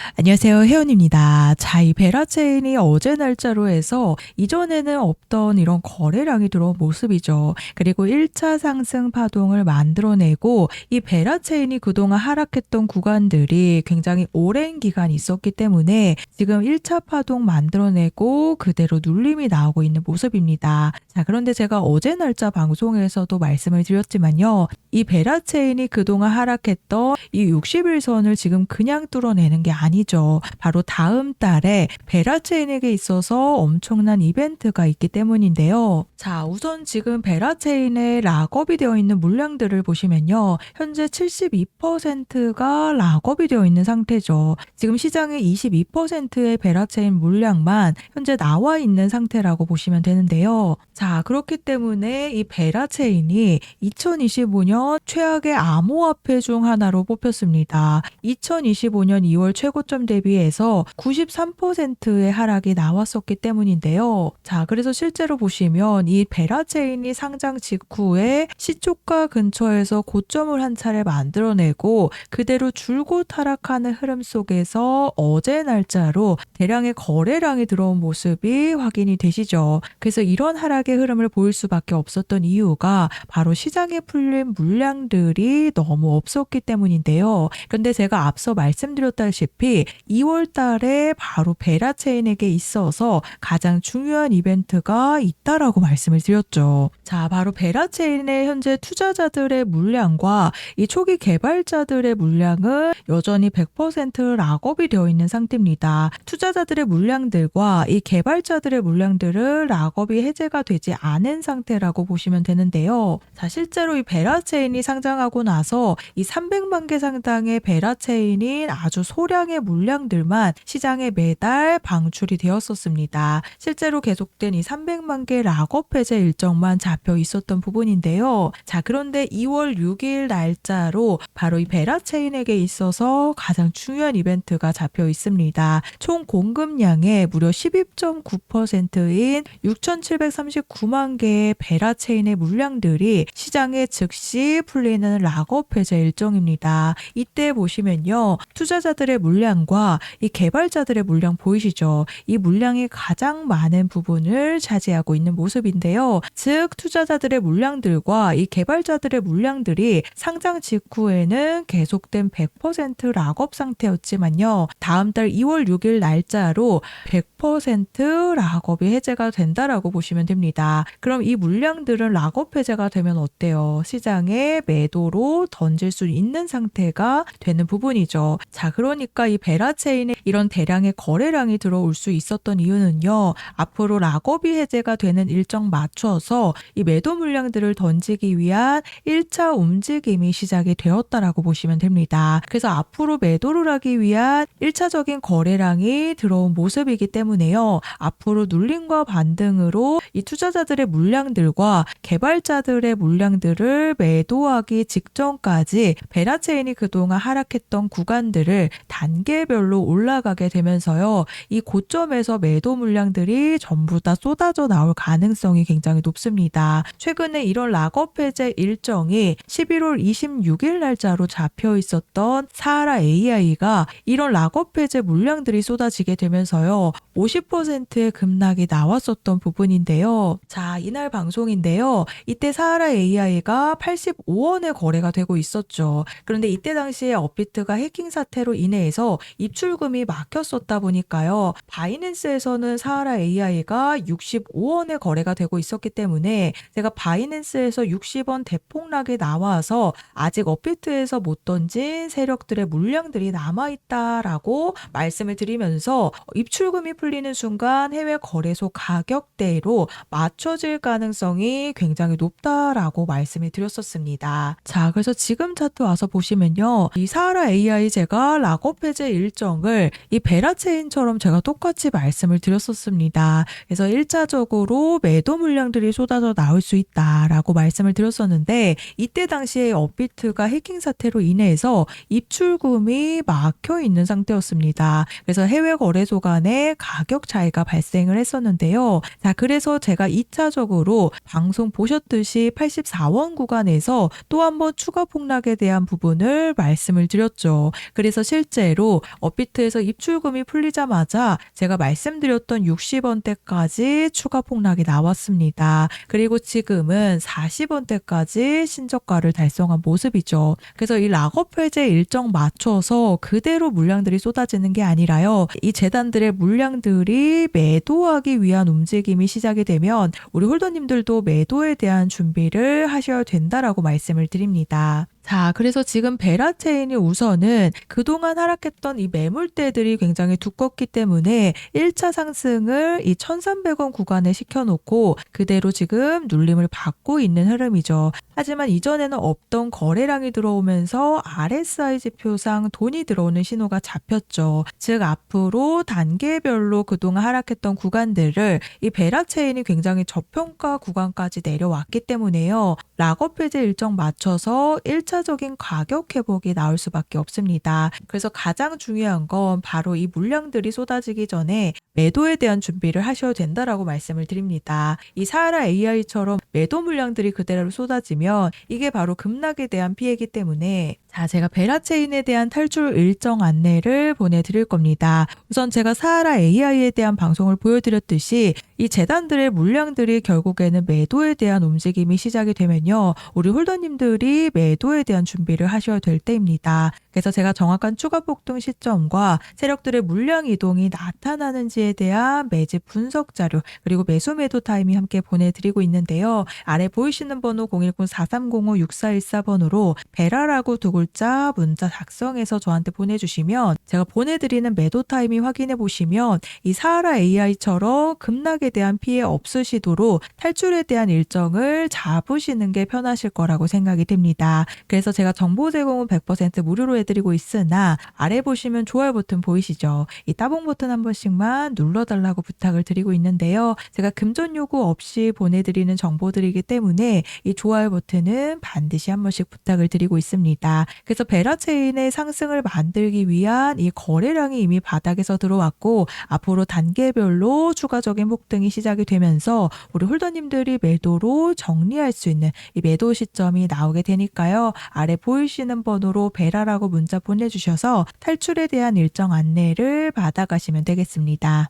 안녕하세요. 혜원입니다. 자, 이 베라체인이 어제 날짜로 해서 이전에는 없던 이런 거래량이 들어온 모습이죠. 그리고 1차 상승 파동을 만들어내고 이 베라체인이 그동안 하락했던 구간들이 굉장히 오랜 기간 있었기 때문에 지금 1차 파동 만들어내고 그대로 눌림이 나오고 있는 모습입니다. 자, 그런데 제가 어제 날짜 방송에서도 말씀을 드렸지만요. 이 베라체인이 그동안 하락했던 이 60일선을 지금 그냥 뚫어내는 게 아니죠. 바로 다음 달에 베라체인에게 있어서 엄청난 이벤트가 있기 때문인데요. 자, 우선 지금 베라체인에 락업이 되어 있는 물량들을 보시면요. 현재 72%가 락업이 되어 있는 상태죠. 지금 시장의 22%의 베라체인 물량만 현재 나와 있는 상태라고 보시면 되는데요. 자, 그렇기 때문에 이 베라체인이 2025년 최악의 암호화폐 중 하나로 뽑혔습니다. 2025년 2월 최고점 대비해서 93%의 하락이 나왔었기 때문인데요. 자, 그래서 실제로 보시면 이 베라체인이 상장 직후에 시초가 근처에서 고점을 한 차례 만들어내고 그대로 줄곧 하락하는 흐름 속에서 어제 날짜로 대량의 거래량이 들어온 모습이 확인이 되시죠. 그래서 이런 하락의 흐름을 보일 수밖에 없었던 이유가 바로 시장에 풀린 물량들이 너무 없었기 때문인데요. 그런데 제가 앞서 말씀드렸다시피 2월 달에 바로 베라체인에게 있어서 가장 중요한 이벤트가 있다라고 말씀을 드렸죠. 자, 바로 베라체인의 현재 투자자들의 물량과 이 초기 개발자들의 물량은 여전히 100% 락업이 되어 있는 상태입니다. 투자자들의 물량들과 이 개발자들의 물량들은 락업이 해제가 되지 않은 상태라고 보시면 되는데요. 자, 실제로 이 베라체인이 상장하고 나서 이 300만 개 상당의 베라체인인 아주 소량의 물량들만 시장에 매달 방출이 되었었습니다. 실제로 계속된 이 300만 개 락업 해제 일정만 잡혀 있었던 부분인데요. 자, 그런데 2월 6일 날짜로 바로 이 베라체인에게 있어서 가장 중요한 이벤트가 잡혀 있습니다. 총 공급량의 무려 12.9%인 6,739만 개의 베라체인의 물량들이 시장에 즉시 풀리는 락업 해제 일정입니다. 이때 보시면요. 투자자들의 물량과 이 개발자들의 물량 보이시죠? 이 물량이 가장 많은 부분을 차지하고 있는 모습인데요. 즉 투자자들의 물량들과 이 개발자들의 물량들이 상장 직후에는 계속된 100% 락업 상태였지만요. 다음 달 2월 6일 날짜로 100% 락업이 해제가 된다라고 보시면 됩니다. 그럼 이 물량들은 락업 해제가 되면 어때요? 시장에 매도로 던질 수 있는 상태가 되는 부분이죠. 자, 그러니까 이 베라체인에 이런 대량의 거래량이 들어올 수 있었던 이유는요. 앞으로 락업이 해제가 되는 일정 맞춰서 이 매도 물량들을 던지기 위한 1차 움직임이 시작이 되었다라고 보시면 됩니다. 그래서 앞으로 매도를 하기 위한 1차적인 거래량이 들어온 모습이기 때문에요. 앞으로 눌림과 반등으로 이 투자자들의 물량들과 개발자들의 물량들을 매도하기 직전까지 베라체인이 그동안 하락했던 구간들을 단계별로 올라가게 되면서요. 이 고점에서 매도 물량들이 전부 다 쏟아져 나올 가능성이 굉장히 높습니다. 최근에 이런 락업 해제 일정이 11월 26일 날짜로 잡혀 있었던 사하라 AI가 이런 락업 해제 물량들이 쏟아지게 되면서요. 50%의 급락이 나왔었던 부분인데요. 자, 이날 방송인데요. 이때 사하라 AI가 85원에 거래가 되고 있었죠. 그런데 이때 당시에 업비트가 해킹 사태로 인해서 입출금이 막혔었다 보니까요. 바이낸스에서는 사하라 AI가 65원에 거래가 되고 있었기 때문에 제가 바이낸스에서 60원 대폭락이 나와서 아직 업비트에서 못 던진 세력들의 물량들이 남아있다라고 말씀을 드리면서 입출금이 풀리는 순간 해외 거래소 가격대로 맞춰질 가능성이 굉장히 높다라고 말씀을 드렸었습니다. 자, 그래서 지금 차트 와서 보시면요. 이 사하라 AI 제가 락업 해제 일정을 이 베라체인처럼 제가 똑같이 말씀을 드렸었습니다. 그래서 1차적으로 매도 물량들이 쏟아져 나올 수 있다라고 말씀을 드렸었는데 이때 당시에 업비트가 해킹 사태로 인해서 입출금이 막혀 있는 상태였습니다. 그래서 해외 거래소 간의 가격 차이가 발생을 했었는데요. 자, 그래서 제가 2차적으로 방송 보셨듯이 84원 구간에서 또 한 번 추가 폭락에 대한 부분을 말씀을 드렸죠. 그래서 실제로 마찬가지로 업비트에서 입출금이 풀리자마자 제가 말씀드렸던 60원대까지 추가 폭락이 나왔습니다. 그리고 지금은 40원대까지 신저가를 달성한 모습이죠. 그래서 이 락업 해제 일정 맞춰서 그대로 물량들이 쏟아지는 게 아니라요. 이 재단들의 물량들이 매도하기 위한 움직임이 시작이 되면 우리 홀더님들도 매도에 대한 준비를 하셔야 된다라고 말씀을 드립니다. 자, 그래서 지금 베라체인이 우선은 그동안 하락했던 이 매물대들이 굉장히 두껍기 때문에 1차 상승을 이 1,300원 구간에 시켜놓고 그대로 지금 눌림을 받고 있는 흐름이죠. 하지만 이전에는 없던 거래량이 들어오면서 RSI 지표상 돈이 들어오는 신호가 잡혔죠. 즉 앞으로 단계별로 그동안 하락했던 구간들을 이 베라체인이 굉장히 저평가 구간까지 내려왔기 때문에요. 락업 해제 일정 맞춰서 1차적인 가격 회복이 나올 수밖에 없습니다. 그래서 가장 중요한 건 바로 이 물량들이 쏟아지기 전에 매도에 대한 준비를 하셔야 된다라고 말씀을 드립니다. 이 사하라 AI처럼 매도 물량들이 그대로 쏟아지면 이게 바로 급락에 대한 피해이기 때문에 자, 제가 베라체인에 대한 탈출 일정 안내를 보내드릴 겁니다. 우선 제가 사하라 AI에 대한 방송을 보여드렸듯이 이 재단들의 물량들이 결국에는 매도에 대한 움직임이 시작이 되면요. 우리 홀더님들이 매도에 대한 준비를 하셔야 될 때입니다. 그래서 제가 정확한 추가 폭등 시점과 세력들의 물량 이동이 나타나는지에 대한 매집 분석 자료 그리고 매수 매도 타이밍 함께 보내드리고 있는데요. 아래 보이시는 번호 010-4305-6414번으로 베라라고 두 글자 문자 작성해서 저한테 보내주시면 제가 보내드리는 매도 타이밍 확인해 보시면 이 사하라 AI처럼 급락에 대한 피해 없으시도록 탈출에 대한 일정을 잡으시는 게 편하실 거라고 생각이 됩니다. 그래서 제가 정보 제공은 100% 무료로 해드리고 있으나 아래 보시면 좋아요 버튼 보이시죠? 이 따봉 버튼 한 번씩만 눌러달라고 부탁을 드리고 있는데요. 제가 금전 요구 없이 보내드리는 정보들이기 때문에 이 좋아요 버튼은 반드시 한 번씩 부탁을 드리고 있습니다. 그래서 베라체인의 상승을 만들기 위한 이 거래량이 이미 바닥에서 들어왔고 앞으로 단계별로 추가적인 폭등이 시작이 되면서 우리 홀더님들이 매도로 정리할 수 있는 이 매도 시점이 나오게 되니까요. 아래 보이시는 번호로 베라라고 문자 보내주셔서 탈출에 대한 일정 안내를 받아가시면 되겠습니다.